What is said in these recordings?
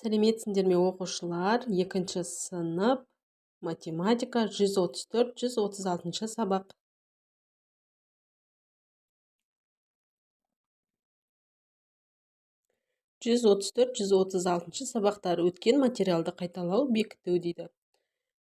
Сәлеметсіңдер ме оқушылар? 2 сынып математика 134-136 сабақ. Жүз 134-136 сабақтар өткен материалды қайталау бекіту дейді.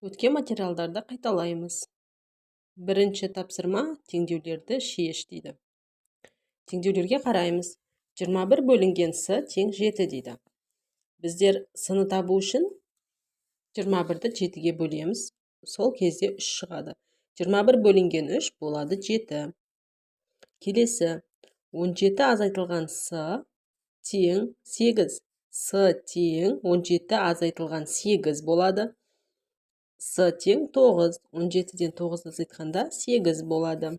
Өткен материалдарды қайталаймыз. Бірінші тапсырма теңдеулерді шеш дейді. Теңдеулерге қараймыз. 21 бөлінген с тең 7 дейді. Біздер сыны табу үшін 21-ді 7-ге бөлеміз. Сол кезде 3 шығады. 21 бөлінген 3 болады 7. Келесі 17 азайтылған с тең 8. С тең 17 азайтылған 8 болады. С тең 9. 17-ден 9 азайтқанда 8 болады.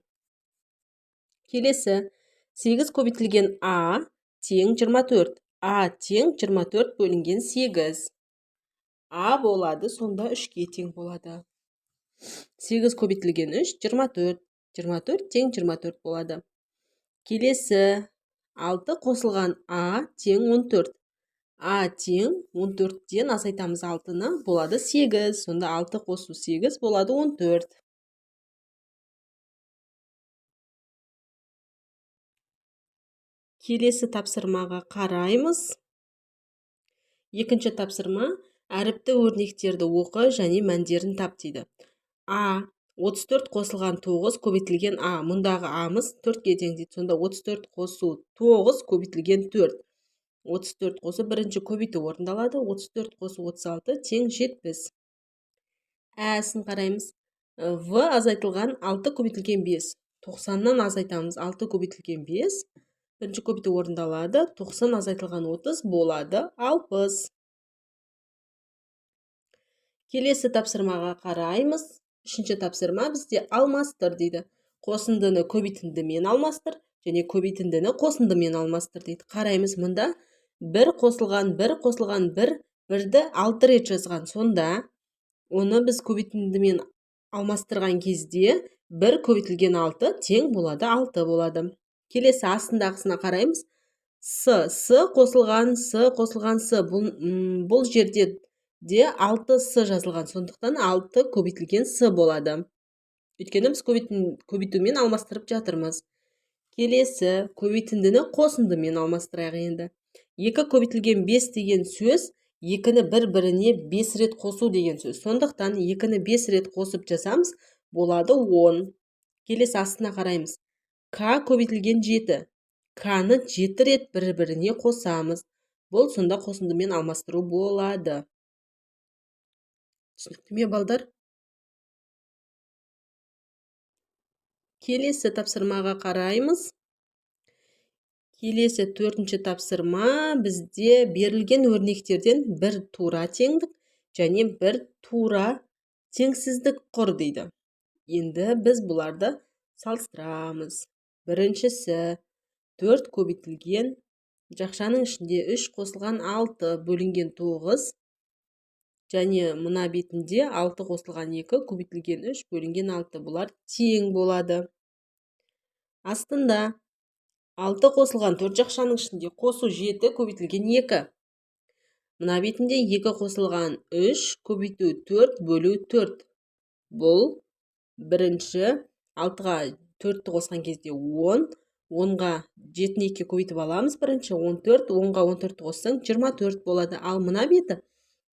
Келесі 8 көбейтілген а тең 24. А тең 24 бөлінген 8. А болады, сонда 3-ке тең болады. 8 көбейтілген 3 24. 24 тең 24 болады. Келесі 6 қосылған а тең 14. А тең 14-ден азайтамыз 6-ны, болады 8. Сонда 6 қосу 8 болады 14. Келесі тапсырмаға қараймыз. Екінші тапсырма әріпті өрнектерді оқы және мәндерін тап дейді. А 34 қосылған 9 көбейтілген а. Мұндағы амыз 4-ке тең дейді. Сонда 34 қосу 9 көбейтілген 4. 34 қосу бірінші көбейту орындалады. 34 қосу 36 тең 70. Әсін қараймыз. В азайтылған 6 көбейтілген 5. 90-нан азайтамыз 6 көбейтілген 5. Бірінші көбейту орындалады. 90 азайтылған 30 болады 60. Келесі тапсырмаға қараймыз. Үшінші тапсырма бізде алмастыр дейді. Қосындыны көбейтіндімен алмастыр және көбейтіндіні қосындымен алмастыр дейді. Қараймыз, мұнда 1 қосылған 1 қосылған 1, 1-ді 6 рет жазған. Сонда оны біз көбейтіндімен алмастырған кезде 1 көбейтілген 6 тең болады 6 болады. Келесі астындағысына қараймыз. С қосылған с. Бұл жерде де 6 с жазылған. Сондықтан 6 көбейтілген с болады. Өйткені біз көбейтумен алмастырып жатырмыз. Келесі көбейтіндіні қосындымен алмастырайық енді. 2 көбейтілген 5 деген сөз 2-ні бір-біріне 5 рет қосу деген сөз. Сондықтан 2-ні 5 рет қосып жазамыз, болады 10. Келесі астына қараймыз. К көбейтілген 7. К-ны 7 рет бір-біріне қосамыз. Бұл сонда қосындымен алмастыру болады. Түсінікті ме, балдар? Келесі тапсырмаға қараймыз. Келесі 4-ші тапсырма бізде берілген өрнектерден бір тура теңдік және бір тура теңсіздік құр дейді. Енді біз бұларды салыстырамыз. Біріншісі 4 көбейтілген, жақшаның ішінде 3 қосылған 6 бөлінген 9 және мына бетінде 6 қосылған 2 көбейтілген 3 бөлінген 6. Бұлар тең болады. Астында 6 қосылған 4 жақшаның ішінде қосу 7 көбейтілген 2. Мына бетінде 2 қосылған 3 көбейту 4 бөлу 4. Бұл бірінші 6-ға 4-ті қосқан кезде 10. 10-ға 7-ні 2 көбейтіп аламыз бірінші. 14. 10-ға 14-ті қоссаң 24 болады. Ал мына беті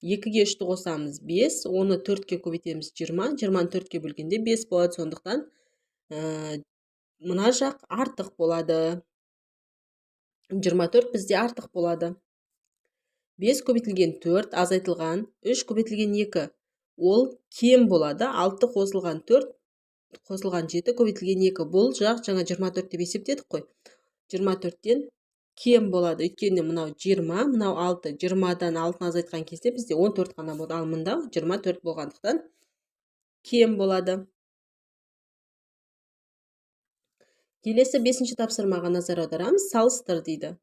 2-ге 3-ті қосамыз 5. Оны 4-ке көбейтеміз 20. 20-ны 4-ке бөлгенде 5 болады. Сондықтан мына жақ артық болады. 24 бізде артық болады. 5 көбейтілген 4 азайтылған 3 көбейтілген 2. Ол кем болады. 6 қосылған 4 қосылған 7 көбейтілген 2. Бұл жақ жаңа 24 деп есептедік қой. 24-тен кем болады. Өйткені мынау 20, мынау 6. 20-дан 6-ны азайтқан кезде бізде 14 қана болды. Ал мында 24 болғандықтан кем болады. Келесі 5-ші тапсырмаға назар аударамыз. Салыстыр дейді.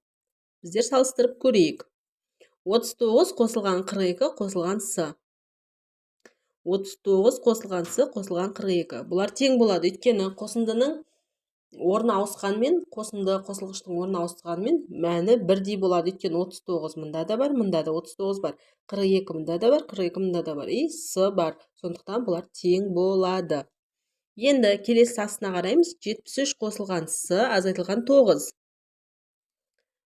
Біздер салыстырып көрейік. 39 қосылған 42 қосылған с. 39 қосылған с қосылған 42. Бұлар тең болады. Өйткені қосындының орны ауысқанмен, қосынды қосылғыштың орны ауысқанмен мәні бірдей болады. Өйткені 39 мұнда да бар, мұнда да 39 бар. 42 мұнда да бар, 42 мұнда да бар. И с бар. Сондықтан бұлар тең болады. Енді келесі сасына қараймыз. 73 қосылған с азайтылған 9.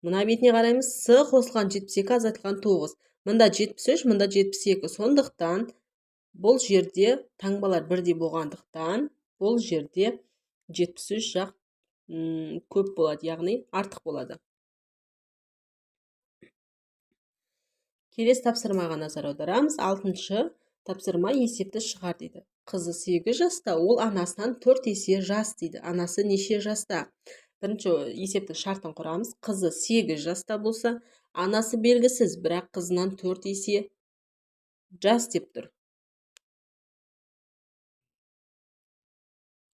Мына бетіне қараймыз. С қосылған 72 азайтылған 9. Мұнда 73, мұнда 72. Сондықтан бұл жерде таңбалар бірдей болғандықтан бұл жерде 73 жақ көп болады, яғни артық болады. Келесі тапсырмаға назар аударамыз. 6-шы тапсырма есепті шығар дейді. Қызы 8 жаста, ол анасынан 4 есе жас дейді. Анасы неше жаста? Бірінші есептің шартын құрамыз. Қызы 8 жаста болса, анасы белгісіз, бірақ қызынан 4 есе жас деп тұр.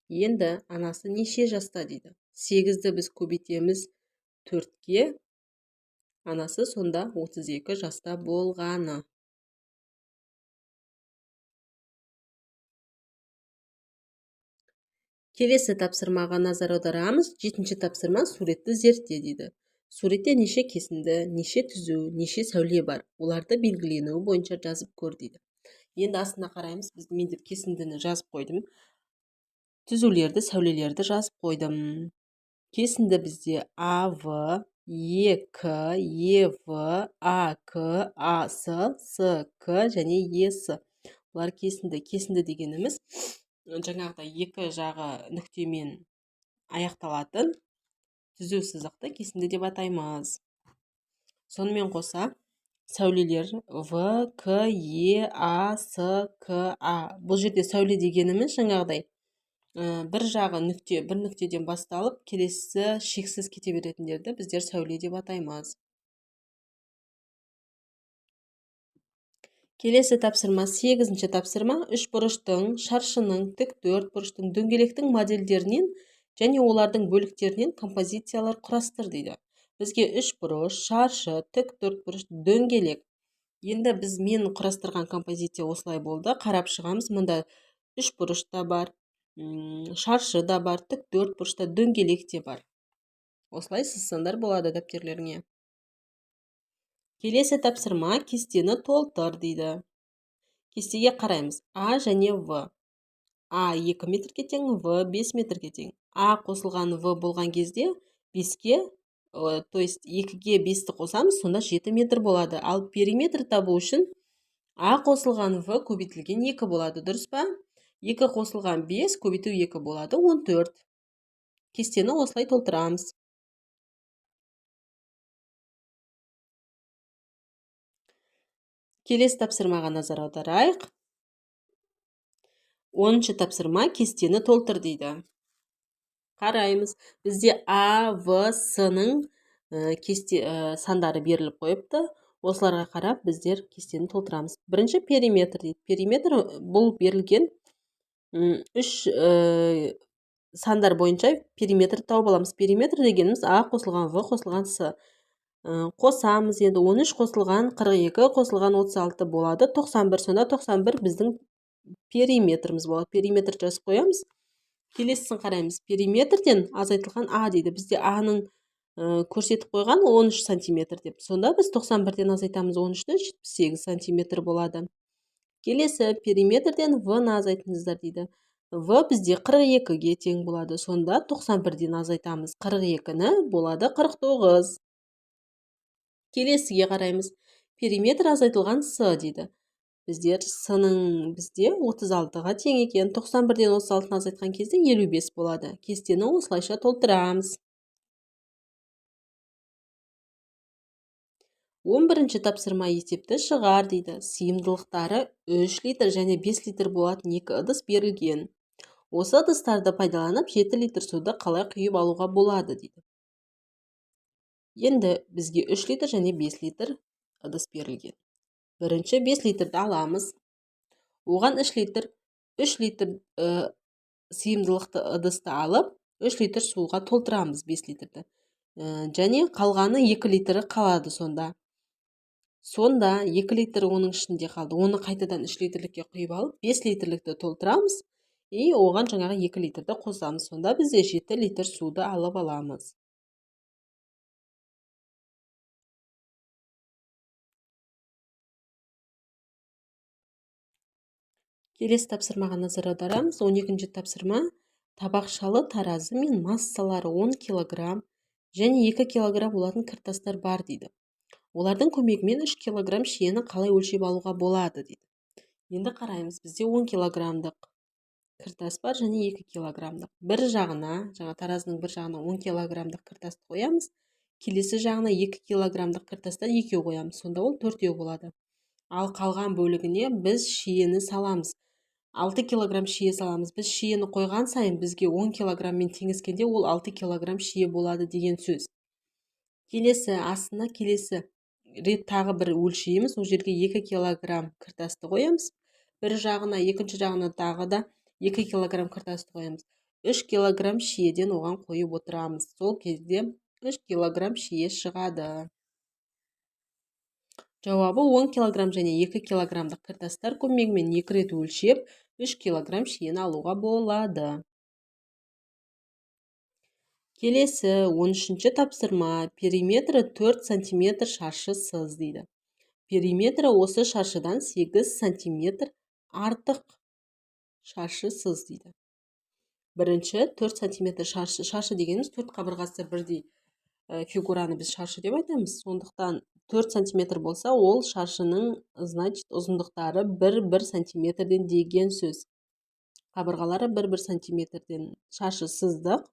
Енді анасы неше жаста дейді. 8-ді біз көбейтеміз 4-ке. Анасы сонда 32 жаста болғаны. Келесі тапсырмаға назар аударамыз. 7-ші тапсырма суретті зертте дейді. Суретте неше кесінді, неше түзу, неше сәуле бар. Оларды белгіленуі бойынша жазып көр дейді. Енді астына қараймыз. Мен деп кесіндіні жазып қойдым. Түзулерді, сәулелерді жазып қойдым. Кесінді бізде АВ, ЕК, ЕВ, АК, АС, СК және ЕС. Бұлар кесінді. Кесінді дегеніміз жаңағыда екі жағы нүктемен аяқталатын түзу сызықты кесінді деп атаймыз. Сонымен қоса сәулелер В, К, Е, А, С, К, А. Бұл жерде сәуле дегеніміз жаңағыдай бір жағы нүкте, бір нүктеден басталып, келесі шексіз кете беретіндерді біздер сәуле деп атаймыз. Келесі тапсырма 8-ші тапсырма. 3 бұрыштың, шаршының, тік 4 бұрыштың, дөңгелектің модельдерінен және олардың бөліктерінен композициялар құрастыр дейді. Бізге 3 бұрыш, шаршы, тік 4 бұрыш, дөңгелек. Енді мен құрастырған композиция осылай болды. Қарап шығамыз. Мұнда 3 бұрыш та бар, шаршы да бар, тік 4 бұрышта, дөңгелек те бар. Осылай сызсаңдар болады дәптерлеріңе. Келесі тапсырма кестені толтыр дейді. Кестеге қараймыз. А және В. А 2 метрге тең, В 5 метрге тең. А қосылған В болған кезде 5-ке, то есть 2-ге 5-ті қосамыз, сонда 7 метр болады. Ал периметр табу үшін А қосылған В көбейтілген 2 болады, дұрыс па? 2 қосылған 5 көбейту 2 болады, 14. Кестені осылай толтырамыз. Келесі тапсырмаға назар аударайық. 10-ші тапсырма кестені толтыр дейді. Қараймыз. Бізде А, В, С-ның сандары беріліп қойыпты. Осыларға қарап біздер кестені толтырамыз. Бірінші периметр дейді. Периметр бұл берілген 3 сандар бойынша периметр тауып аламыз. Периметр дегеніміз А қосылған В қосылған С. Қосамыз. Енді 13 қосылған 42 қосылған 36 болады. 91. Сонда 91 біздің периметріміз болады. Периметр жазып қоямыз. Келесісін қараймыз. Периметрден азайтылған А дейді. Бізде А-ның көрсетіп қойған 13 сантиметр деп. Сонда біз 91-ден азайтамыз 13-ті 78 сантиметр болады. Келесі периметрден В-ны азайтыңыздар дейді. В бізде 42-ге тең болады. Сонда 91-ден азайтамыз 42-ні болады 49. Келесіге қараймыз. Периметр азайтылған С дейді. Біздер С-ның бізде 36-ға тең екен. 91-ден 36-ны азайтқан кезде 55 болады. Кестені осылайша толтырамыз. 11-ші тапсырма есепті шығар дейді. Сыйымдылықтары 3 литр және 5 литр болатын 2 ыдыс берілген. Осы ыдыстарды пайдаланып 7 литр суды қалай құйып алуға болады дейді. Енді бізге 3 литр және 5 литр ыдыс берілген. Бірінші 5 литрді аламыз. Оған 3 литр сыйымдылықты ыдысты алып, 3 литр суға толтырамыз 5 литрді. Және қалғаны 2 литрі қалады сонда. Сонда 2 литр оның ішінде қалды. Оны қайтадан 3 литрлікке құйып алып, 5 литрлікті толтырамыз. и оған жаңағы 2 литрді қосамыз. Сонда бізде 7 литр суды алып аламыз. Келесі тапсырмаға назар аударамыз. 12-ші тапсырма. Табақшалы таразы мен массалары 10 килограмм және 2 килограмм болатын кіртастар бар дейді. Олардың көмегімен 3 килограмм шиені қалай өлшеп алуға болады дейді. Енді қараймыз, бізде 10 килограммдық кіртас бар және 2 килограммдық. Бір жағына, таразының бір жағына 10 килограммдық кіртасты қоямыз. Келесі жағына 2 килограммдық кіртастан 2 қоямыз. Сонда ол 4 болады. Ал қалған бөлігіне біз шиені саламыз. 6 килограмм шие саламыз. Біз шиені қойған сайын бізге 10 килограмммен теңескенде ол 6 килограмм шие болады деген сөз. Келесі рет тағы бір өлшейміз. Ол жерге 2 килограмм кіртасты қоямыз. Бір жағына, екінші жағына тағы да 2 килограмм кіртасты қоямыз. 3 килограмм шиеден оған қойып отырамыз. Сол кезде 3 килограмм шие шығады. Жауабы 10 килограмм және 2 килограммдық кіртастар көмегімен 2 рет өлшеп, 3 килограмм шиені алуға болады. Келесі 13-ші тапсырма. Периметрі 4 см шаршы сыз дейді. Периметрі осы шаршыдан 8 см артық шаршы сыз дейді. Бірінші 4 см шаршы дегеніміз 4 қабырғасы бірдей фигураны біз шаршы деп айтамыз. Сондықтан 4 см болса, ол шаршының ұзындықтары 1-1 сантиметрден деген сөз. Қабырғалары 1-1 сантиметрден шаршы сыздық.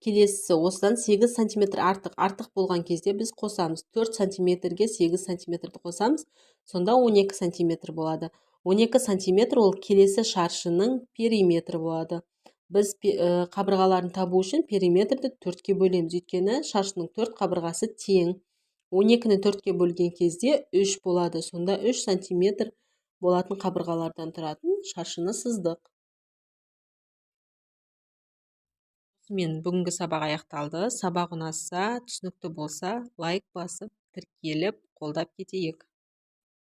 Келесі осыдан 8 см артық болған кезде біз қосамыз. 4 сантиметрге 8 сантиметрді қосамыз. Сонда 12 сантиметр болады. 12 сантиметр ол келесі шаршының периметрі болады. Біз қабырғаларын табу үшін периметрді 4-ке бөлеміз. Өйткені шаршының 4 қабырғасы тең. 12-ні 4-ке бөлген кезде 3 болады. Сонда 3 сантиметр болатын қабырғалардан тұратын шаршыны сыздық. Мен бүгінгі сабақ аяқталды. Сабақ ұнаса, түсінікті болса, лайк басып, тіркеліп, қолдап кетейік.